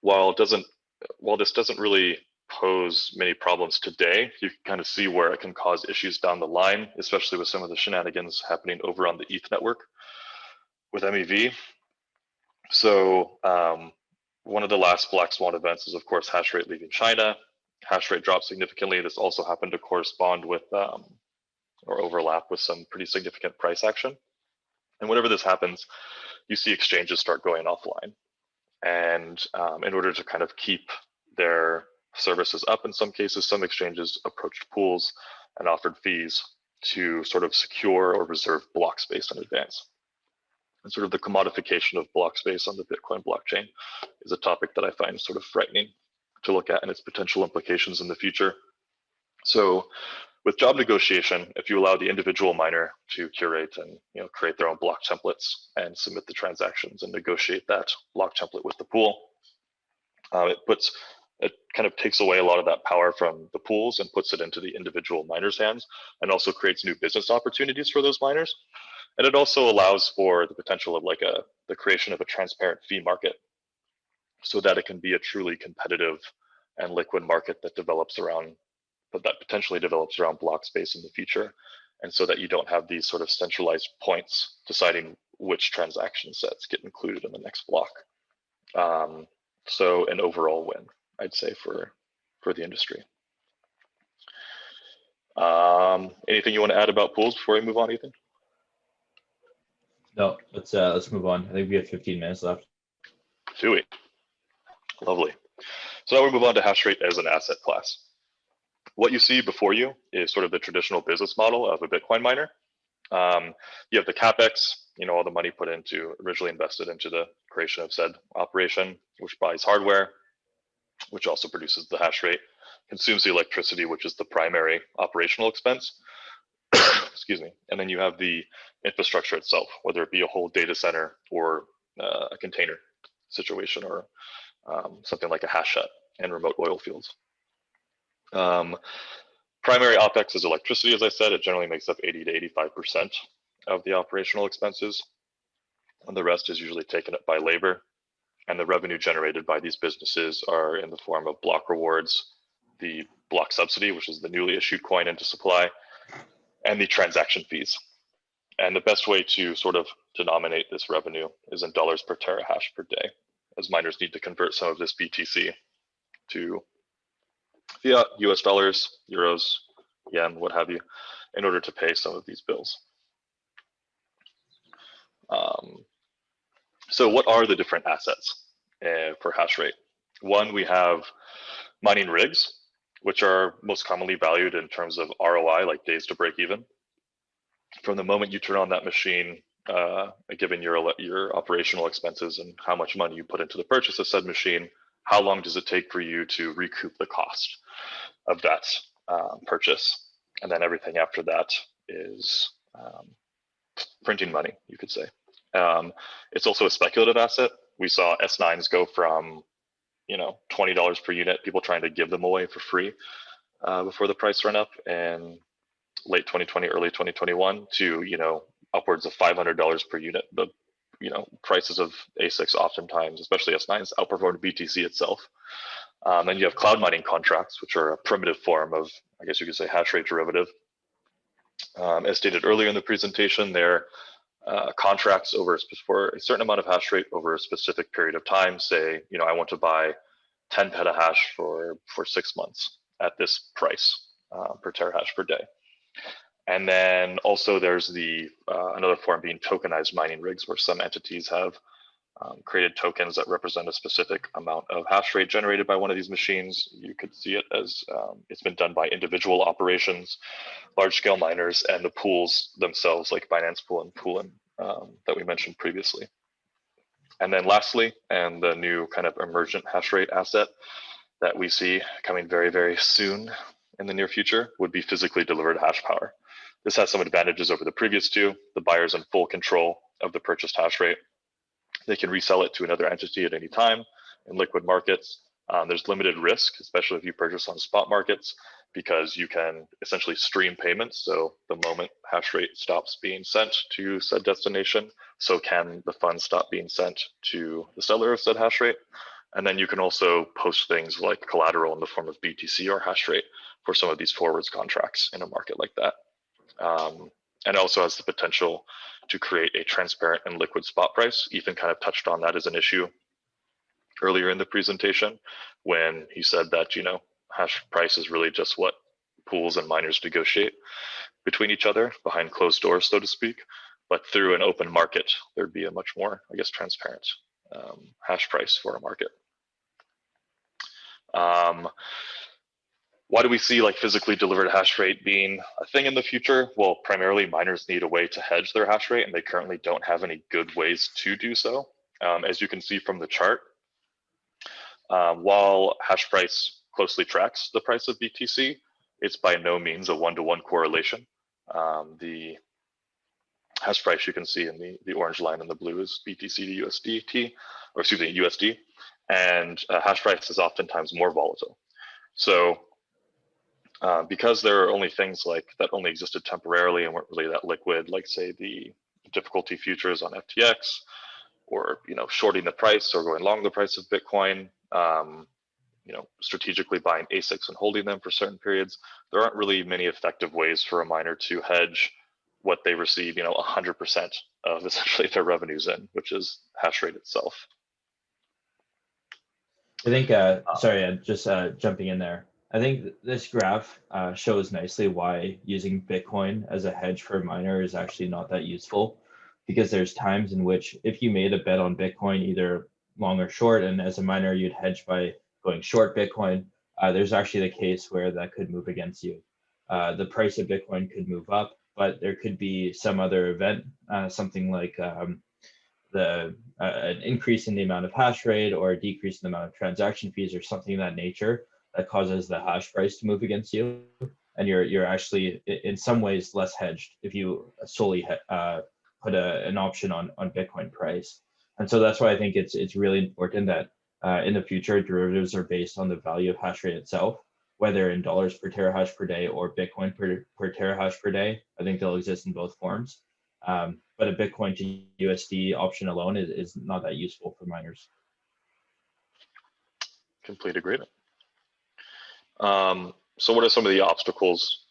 while this doesn't really pose many problems today, you can kind of see where it can cause issues down the line, especially with some of the shenanigans happening over on the ETH network with MEV. So one of the last black swan events is, of course, hash rate leaving China. Hash rate dropped significantly. This also happened to correspond with or overlap with some pretty significant price action. And whenever this happens, you see exchanges start going offline. And in order to kind of keep their services up, in some cases, some exchanges approached pools and offered fees to sort of secure or reserve block space in advance. And sort of the commodification of block space on the Bitcoin blockchain is a topic that I find sort of frightening to look at and its potential implications in the future. So with job negotiation, if you allow the individual miner to curate and create their own block templates and submit the transactions and negotiate that block template with the pool, it kind of takes away a lot of that power from the pools and puts it into the individual miners' hands, and also creates new business opportunities for those miners. And it also allows for the potential of the creation of a transparent fee market, so that it can be a truly competitive and liquid market that potentially develops around block space in the future. And so that you don't have these sort of centralized points deciding which transaction sets get included in the next block. So an overall win, I'd say, for the industry. Anything you want to add about pools before we move on, Ethan? No, let's move on. I think we have 15 minutes left. Do we? Lovely. So now we move on to hash rate as an asset class. What you see before you is sort of the traditional business model of a Bitcoin miner. You have the CapEx, all the money put into, originally invested into the creation of said operation, which buys hardware, which also produces the hash rate, consumes the electricity, which is the primary operational expense. Excuse me. And then you have the infrastructure itself, whether it be a whole data center or a container situation, or something like a hash hut and remote oil fields. Primary OPEX is electricity, as I said. It generally makes up 80 to 85% of the operational expenses. And the rest is usually taken up by labor. And the revenue generated by these businesses are in the form of block rewards, the block subsidy, which is the newly issued coin into supply, and the transaction fees. And the best way to sort of denominate this revenue is in dollars per terahash per day, as miners need to convert some of this BTC to fiat, US dollars, euros, yen, what have you, in order to pay some of these bills. So what are the different assets for hash rate? One, we have mining rigs. which are most commonly valued in terms of ROI, like days to break even. From the moment you turn on that machine, given your operational expenses and how much money you put into the purchase of said machine, how long does it take for you to recoup the cost of that purchase? And then everything after that is printing money, you could say. It's also a speculative asset. We saw S9s go from $20 per unit, people trying to give them away for free before the price run up in late 2020, early 2021 to upwards of $500 per unit. The prices of ASICs oftentimes, especially S9s, outperformed BTC itself. Then you have cloud mining contracts, which are a primitive form of, I guess you could say, hash rate derivative. As stated earlier in the presentation, they're contracts for a certain amount of hash rate over a specific period of time. Say, I want to buy 10 petahash for 6 months at this price per terahash per day. And then also there's another form being tokenized mining rigs, where some entities have created tokens that represent a specific amount of hash rate generated by one of these machines. You could see it as it's been done by individual operations, large scale miners, and the pools themselves, like Binance Pool and Poolin that we mentioned previously. And then lastly, and the new kind of emergent hash rate asset that we see coming very, very soon in the near future would be physically delivered hash power. This has some advantages over the previous two. The buyer's in full control of the purchased hash rate. They can resell it to another entity at any time in liquid markets. There's limited risk, especially if you purchase on spot markets, because you can essentially stream payments. So the moment hash rate stops being sent to said destination, so can the funds stop being sent to the seller of said hash rate. And then you can also post things like collateral in the form of BTC or hash rate for some of these forwards contracts in a market like that. And it also has the potential to create a transparent and liquid spot price. Ethan kind of touched on that as an issue earlier in the presentation when he said that, hash price is really just what pools and miners negotiate between each other behind closed doors, so to speak. But through an open market, there'd be a much more, I guess, transparent hash price for a market. Why do we see like physically delivered hash rate being a thing in the future? Well, primarily miners need a way to hedge their hash rate, and they currently don't have any good ways to do so. As you can see from the chart, while hash price closely tracks the price of BTC, it's by no means a one-to-one correlation. The hash price you can see in the orange line and the blue is BTC to USDT, or excuse me, USD, and hash price is oftentimes more volatile. So because there are only things like that only existed temporarily and weren't really that liquid, like say the difficulty futures on FTX, or shorting the price or going long the price of Bitcoin, strategically buying ASICs and holding them for certain periods, there aren't really many effective ways for a miner to hedge what they receive 100% of essentially their revenues in, which is hash rate itself. I think, sorry, just jumping in there. I think this graph shows nicely why using Bitcoin as a hedge for a miner is actually not that useful, because there's times in which if you made a bet on Bitcoin, either long or short, and as a miner, you'd hedge by going short Bitcoin, there's actually the case where that could move against you. The price of Bitcoin could move up, but there could be some other event, something like an increase in the amount of hash rate or a decrease in the amount of transaction fees or something of that nature that causes the hash price to move against you. And you're actually in some ways less hedged if you solely put an option on Bitcoin price. And so that's why I think it's really important that in the future, derivatives are based on the value of hash rate itself, whether in dollars per terahash per day or Bitcoin per terahash per day. I think they'll exist in both forms. But a Bitcoin to USD option alone is not that useful for miners. Complete agreement. So what are some of the obstacles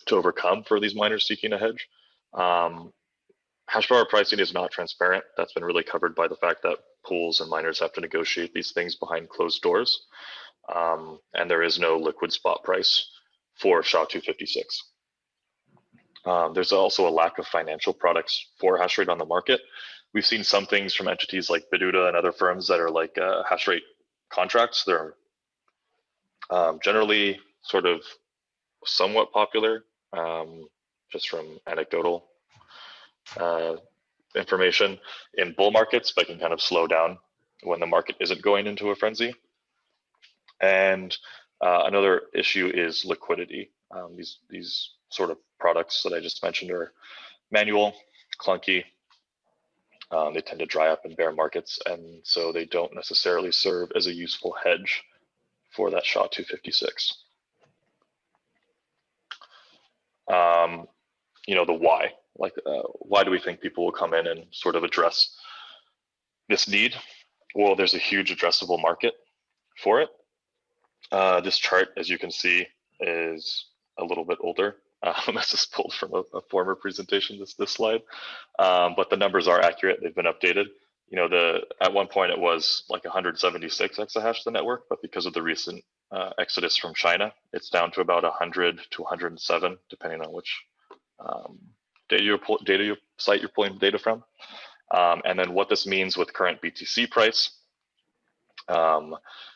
to overcome for these miners seeking a hedge? Hash power pricing is not transparent. That's been really covered by the fact that pools and miners have to negotiate these things behind closed doors. And there is no liquid spot price for SHA-256. There's also a lack of financial products for hash rate on the market. We've seen some things from entities like Biduda and other firms that are like hash rate contracts. They're Generally sort of somewhat popular, just from anecdotal information in bull markets, but can kind of slow down when the market isn't going into a frenzy. And another issue is liquidity. These sort of products that I just mentioned are manual, clunky. They tend to dry up in bear markets, and so they don't necessarily serve as a useful hedge for that SHA-256. The why, why do we think people will come in and sort of address this need? Well, there's a huge addressable market for it. This chart, as you can see, is a little bit older. This is pulled from a former presentation, this slide, but the numbers are accurate. They've been updated. At one point it was like 176 exahash the network, but because of the recent exodus from China, it's down to about 100 to 107, depending on which data site you're pulling data from. And then what this means with current BTC price,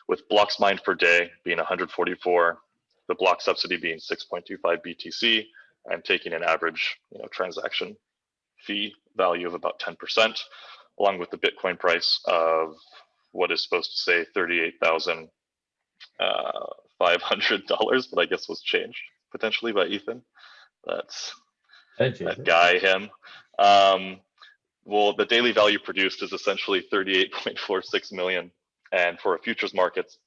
with blocks mined per day being 144, the block subsidy being 6.25 BTC, and taking an average transaction fee value of about 10%, along with the Bitcoin price of what is supposed to say $38,500, but I guess was changed potentially by Ethan. That's that guy, him. Well, the daily value produced is essentially 38.46 million. And for futures markets,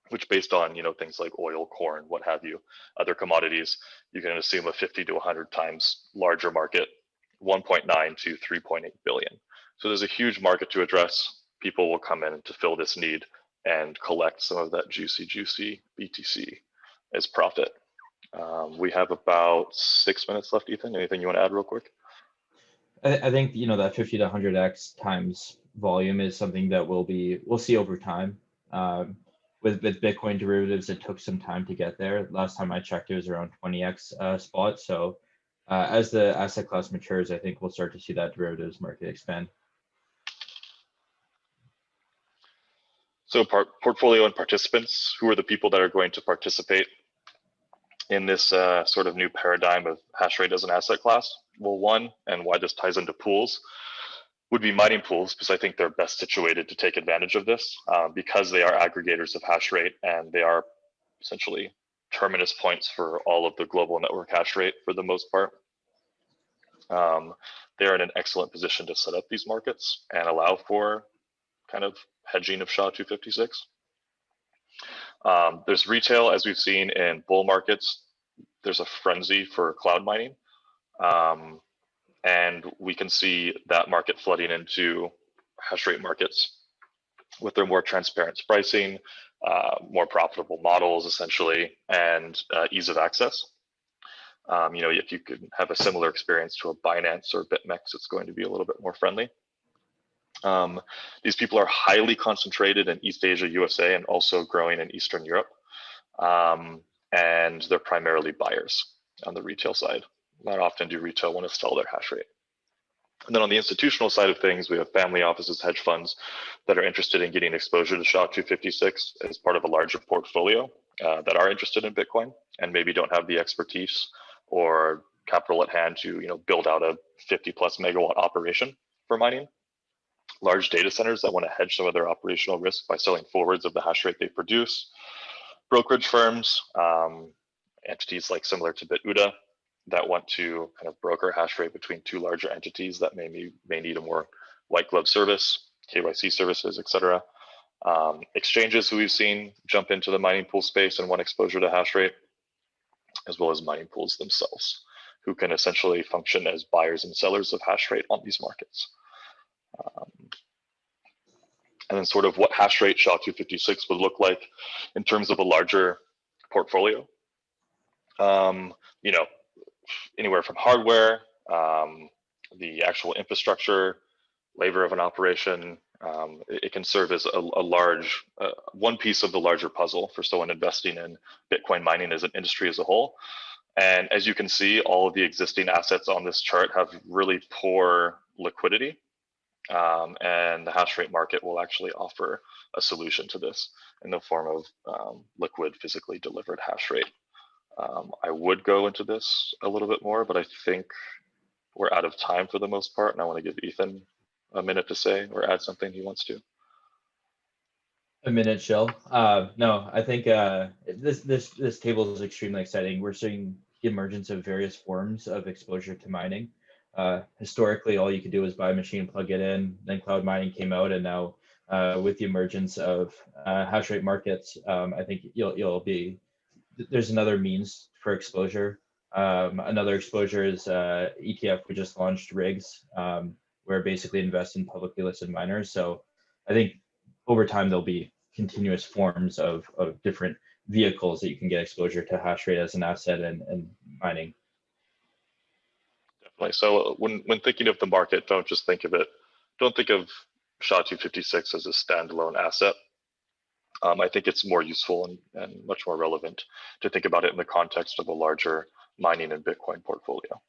which based on things like oil, corn, what have you, other commodities, you can assume a 50 to 100 times larger market, 1.9 to 3.8 billion. So there's a huge market to address. People will come in to fill this need and collect some of that juicy BTC as profit. We have about 6 minutes left, Ethan. Anything you want to add real quick? I think that 50 to 100x times volume is something that we'll see over time. With Bitcoin derivatives, it took some time to get there. Last time I checked, it was around 20x spot. So as the asset class matures, I think we'll start to see that derivatives market expand. So portfolio and participants, who are the people that are going to participate in this sort of new paradigm of hash rate as an asset class? Well, one, and why this ties into pools, would be mining pools, because I think they're best situated to take advantage of this, because they are aggregators of hash rate, and they are essentially terminus points for all of the global network hash rate for the most part. They're in an excellent position to set up these markets and allow for kind of hedging of SHA-256. There's retail, as we've seen in bull markets. There's a frenzy for cloud mining. And we can see that market flooding into hash rate markets with their more transparent pricing, more profitable models, essentially, and ease of access. If you could have a similar experience to a Binance or BitMEX, it's going to be a little bit more friendly. These people are highly concentrated in East Asia, USA, and also growing in Eastern Europe. And they're primarily buyers on the retail side. Not often do retail want to sell their hash rate. And then on the institutional side of things, we have family offices, hedge funds that are interested in getting exposure to SHA-256 as part of a larger portfolio that are interested in Bitcoin and maybe don't have the expertise or capital at hand to build out a 50+ megawatt operation for mining. Large data centers that want to hedge some of their operational risk by selling forwards of the hash rate they produce. Brokerage firms, entities like similar to BitUda that want to kind of broker hash rate between two larger entities that may need a more white glove service, KYC services, etc. Exchanges who we've seen jump into the mining pool space and want exposure to hash rate, as well as mining pools themselves, who can essentially function as buyers and sellers of hash rate on these markets. And then sort of what hash rate SHA-256 would look like in terms of a larger portfolio. Anywhere from hardware, the actual infrastructure, labor of an operation. It can serve as a large, one piece of the larger puzzle for someone investing in Bitcoin mining as an industry as a whole. And as you can see, all of the existing assets on this chart have really poor liquidity. And the hash rate market will actually offer a solution to this in the form of liquid physically delivered hash rate. I would go into this a little bit more, but I think we're out of time for the most part, and I want to give Ethan a minute to say or add something he wants to. A minute, Shell. No, I think this table is extremely exciting. We're seeing the emergence of various forms of exposure to mining. Historically, all you could do was buy a machine, plug it in, then cloud mining came out, and now with the emergence of hash rate markets, I think there's another means for exposure. Another exposure is ETF. We just launched rigs, where basically invest in publicly listed miners. So I think over time there'll be continuous forms of different vehicles that you can get exposure to hash rate as an asset and mining. Definitely. So when thinking of the market, don't think of SHA-256 as a standalone asset. I think it's more useful and much more relevant to think about it in the context of a larger mining and Bitcoin portfolio.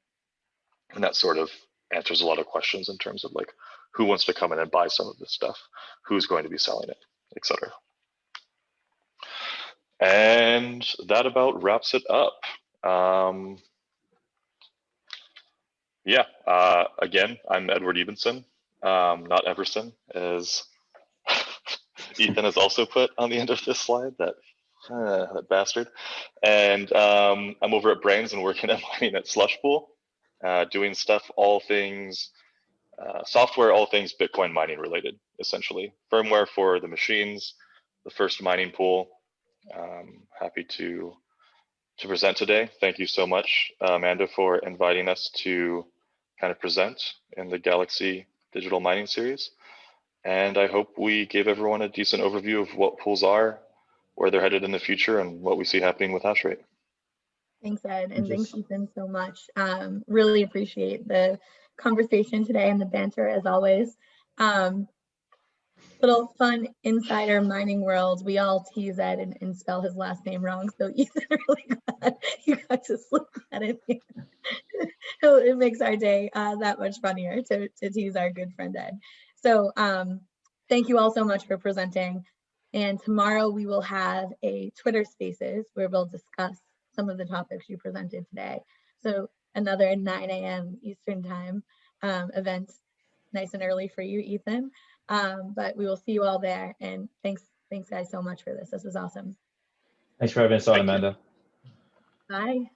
And that sort of answers a lot of questions in terms of like, who wants to come in and buy some of this stuff, who's going to be selling it, etc. And that about wraps it up. Again, I'm Edward Evenson, not Everson, as Ethan has also put on the end of this slide, that bastard. And I'm over at Brains and working at mining at Slushpool, doing stuff, all things software, all things Bitcoin mining related, essentially. Firmware for the machines, the first mining pool. Happy to present today. Thank you so much, Amanda, for inviting us to kind of present in the Galaxy Digital Mining Series. And I hope we gave everyone a decent overview of what pools are, where they're headed in the future, and what we see happening with hash rate. Thanks, Ed, and thanks, Ethan, so much. Really appreciate the conversation today and the banter as always. Little fun insider mining world. We all tease Ed and spell his last name wrong, so Ethan, really glad you got to slip that in here. It makes our day that much funnier to tease our good friend Ed. So thank you all so much for presenting. And tomorrow we will have a Twitter Spaces where we'll discuss some of the topics you presented today. So another 9 a.m. Eastern time event, nice and early for you, Ethan. But we will see you all there. And thanks guys so much for this. This was awesome. Thanks for having us on, Amanda. Bye.